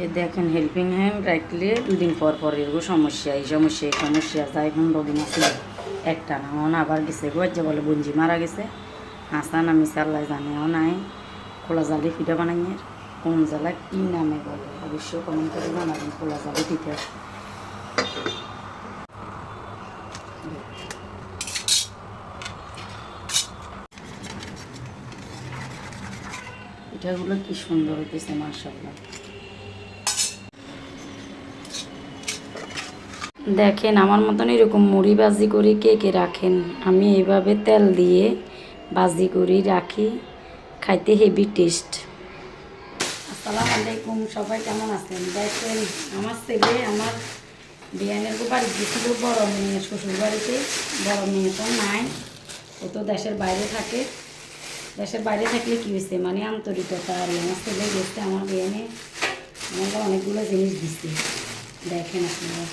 এ দেখেন helping hand রাখলে 2 দিন পর পর এরকম সমস্যা এই সমস্যা এই সমস্যা যাই 15 দিন আসলে একটা না অন আবার গেছে যে বলে বঞ্জি মারা গেছে হাসান আমি চাল্লাই জানেও নাই খোলা জালে পিঠা বানাইয়ের কোন জেলা কী নামে বলে অবশ্যই কমেন্ট করে জানাবেন খোলা জালে পিঠা পিঠাগুলো কি সুন্দর হইতেছে মাশাআল্লাহ। দেখেন আমার মতন এরকম মুড়ি ভাজি করে কে কে রাখেন, আমি এইভাবে তেল দিয়ে ভাজি করে রাখি, খাইতে হেভি টেস্ট। আসসালামু আলাইকুম, সবাই কেমন আছেন? দেখেন আমার ছেলে আমার বিয়ানের বাড়ি গেছিল বড় মেয়ে শ্বশুর বাড়িতে, বড় মেয়ে তো নাই, ও তো দেশের বাইরে থাকে। দেশের বাইরে থাকলে কী হয়েছে মানে আন্তরিকতা আর আমার ছেলে গেছে আমার বিয়ানে আমাকে অনেকগুলো জিনিস দিচ্ছে। দেখেন আপনারা,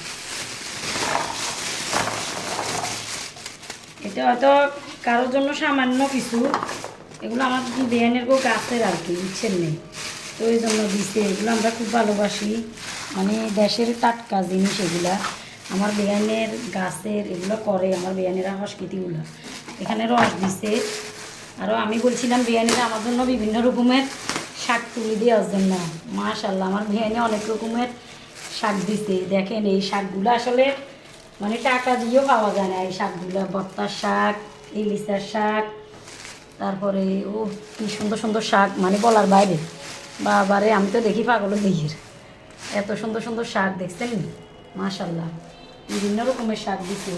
এটা হয়তো কারোর জন্য সামান্য কিছু, এগুলো আমার বিয়ানের গাছের আর কি, ইচ্ছের নেই তো এই জন্য দিচ্ছে। এগুলো আমরা খুব ভালোবাসি, মানে দেশের টাটকা জিনিস এগুলা, আমার বিয়ানের গাছের এগুলো করে আমার বিয়ানেরা সংস্কৃতিগুলো। এখানে রস দিছে, আরও আমি বলছিলাম বিয়ানিরা আমার জন্য বিভিন্ন রকমের শাক তুলে দেওয়ার জন্য। মাশাআল্লাহ আমার বিয়ানে অনেক রকমের শাক দিছে। দেখেন এই শাকগুলো আসলে মানে টাকা দিয়েও পাওয়া যায় না, এই শাকগুলো বত্তার শাক, ইলিশার শাক, তারপরে ও কি সুন্দর সুন্দর শাক মানে বলার বাইরে। বাবারে আমি তো দেখি পাগল দিঘির, এত সুন্দর সুন্দর শাক দেখছেন মাশাআল্লাহ, বিভিন্ন রকমের শাক দিছে।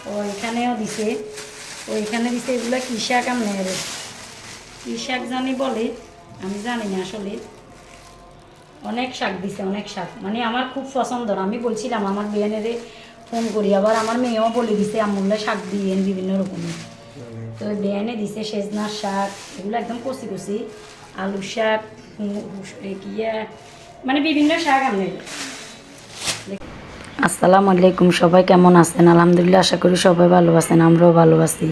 ও এখানেও দিছে, ও এখানে দিছে এগুলো কী শাক আপনার কী শাক জানি বলে, আমি জানি না আসলে। অনেক শাক দিছে, অনেক শাক, মানে আমার খুব পছন্দর। আমি বলছিলাম আমার বিয়ানেরে ফোন করি, আবার আমার মেয়েও বলে দিছে আমুল্লা শাক দিয়েন বিভিন্ন রকমের। তো বিয়ানে দিছে সেজনার শাক, এগুলো একদম কচি কচি, আলু শাক, কিয়া মানে বিভিন্ন শাক আপনার। আসসালামু আলাইকুম, সবাই কেমন আছেন? আলহামদুলিল্লাহ, আশা করি সবাই ভালো আছেন, আমরাও ভালো আছি।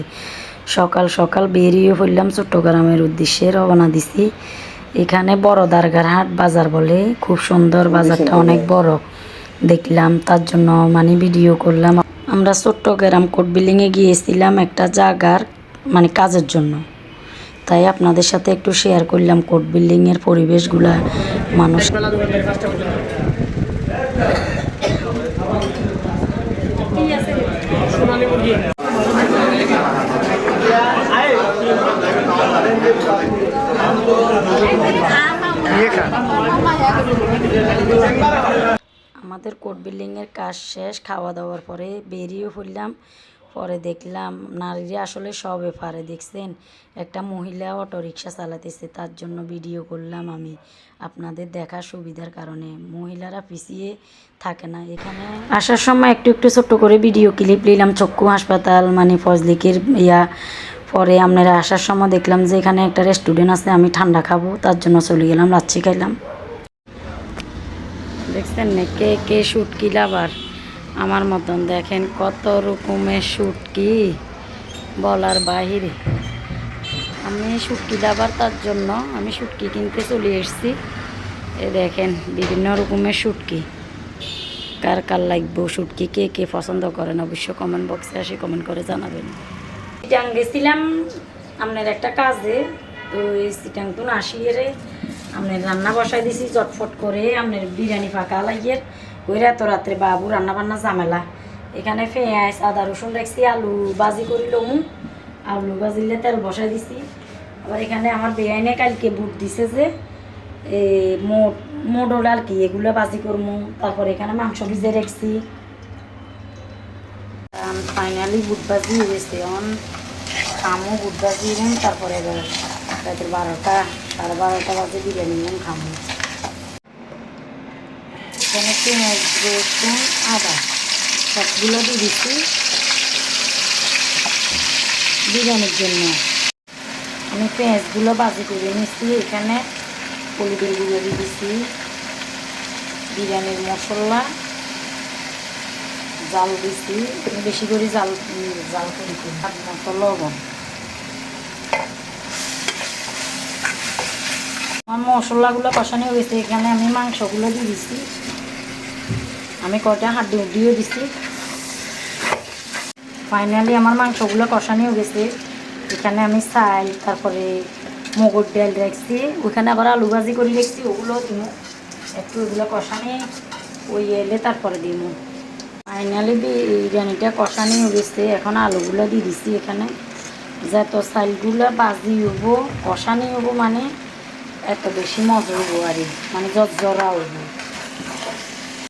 সকাল সকাল বেরিয়ে পড়লাম চট্টগ্রামের উদ্দেশ্যে, রওনা দিছি। এখানে বড় দারগার হাট বাজার বলে, খুব সুন্দর বাজারটা, অনেক বড় দেখলাম, তার জন্য মানে ভিডিও করলাম। আমরা চট্টগ্রাম কোর্ট বিল্ডিংয়ে গিয়েছিলাম একটা জায়গার মানে কাজের জন্য, তাই আপনাদের সাথে একটু শেয়ার করলাম কোর্ট বিল্ডিংয়ের পরিবেশগুলা, মানুষ। আমাদের কোর্ট বিল্ডিংয়ের কাজ শেষ, খাওয়া দাওয়ার পরে বেরিয়ে পড়লাম। পরে দেখলাম নারীরা আসলে সবে পারে, দেখছেন একটা মহিলা অটো রিক্সা চালাতেছে, তার জন্য ভিডিও করলাম আমি আপনাদের দেখার সুবিধার কারণে। মহিলারা পিছিয়ে থাকে না। এখানে আসার সময় একটু একটু ছোট্ট করে ভিডিও ক্লিপ নিলাম, চক্ষু হাসপাতাল মানে ফজলিকের ইয়া। পরে আপনারা আসার সময় দেখলাম যে এখানে একটা রেস্টুরেন্ট আছে, আমি ঠান্ডা খাবো তার জন্য চলে গেলাম, লাচ্ছি খাইলাম। দেখছেন না কে কে শুটকি লাভার আমার মতন, দেখেন কত রকমের শুটকি বলার বাহিরে। আমি শুটকি লাভার, তার জন্য আমি শুটকি কিনতে চলে এসেছি। এ দেখেন বিভিন্ন রকমের শুটকি, কার কার লাগবো শুটকি, কে কে পছন্দ করেন অবশ্যই কমেন্ট বক্সে আসি কমেন্ট করে জানাবেন। চিটাং গেছিলাম আপনার একটা কাজে, তো এই চিটাং তো আসিয়ে আপনার রান্না বসাই দিছি চটফট করে, আপনার বিরিয়ানি ফাঁকা লাগিয়ে ওই এত রাত্রে বাবু রান্না বান্না ঝামেলা। এখানে পেঁয়াজ আদা রসুন রাখছি, আলু ভাজি করি লমু, আলু ভাজিলে তেল বসাই দিছি। আবার এখানে আমার বেআইনে কালকে বুট দিছে যে মোডল আর কি, এগুলো ভাজি করবো। তারপর এখানে মাংস ভিজে রাখছি, ফাইনালি বুট ভাজি হয়ে গেছে। অন খামো বুট ভাজি এবং তারপরে এবার রাতের 12টা সাড়ে 12টা বাজে বিরিয়ানি এবং খামো। এখানে পেঁয়াজ রসুন আদা সবগুলো দিয়ে দিচ্ছি বিরিয়ানির জন্য। আমি পেঁয়াজগুলো ভাজি করে নিচ্ছি, এখানে হলুদের গুঁড়ো দিয়ে দিচ্ছি, বিরিয়ানির মশলা, জাল দিচ্ছি বেশি করে, জাল জাল করে মতো লবণ। আমার মশলাগুলো কষানো হয়ে গেছে, এখানে আমি মাংসগুলো দিয়ে দিচ্ছি, আমি কটা হাড্ডি উড্ডিও দিচ্ছি। ফাইনালি আমার মাংসগুলো কষানো হয়ে গেছে, এখানে আমি চাল তারপরে মগর ডাল রাখছি, ওইখানে আবার আলু ভাজি করে রেখেছি, ওগুলো দিব একটু, ওগুলো কষানি ওই এলে তারপরে দিব। ফাইনালি বিরিয়ানিটা কষানি হয়ে গেছে, এখন আলুগুলো দিয়ে দিচ্ছি এখানে, যত চালগুলো বাজি হবো কষানি হবো মানে এত বেশি মজা হবো আর মানে জরা হবো।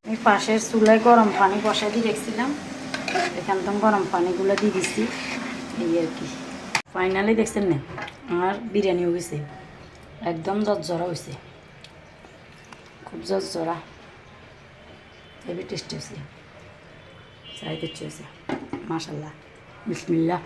আমি পাশের চুলায় গরম পানি বসাই দিয়ে রেখেছিলাম, এখান থেকে গরম পানিগুলো দিয়ে দিচ্ছি, এই আর কি। ফাইনালি দেখছেন না আমার বিরিয়ানি হয়ে গেছে, একদম জরা হয়েছে, খুব জরা, হেভি টেস্টি হয়েছে, চাই হয়েছে মাশাআল্লাহ, বিসমিল্লাহ।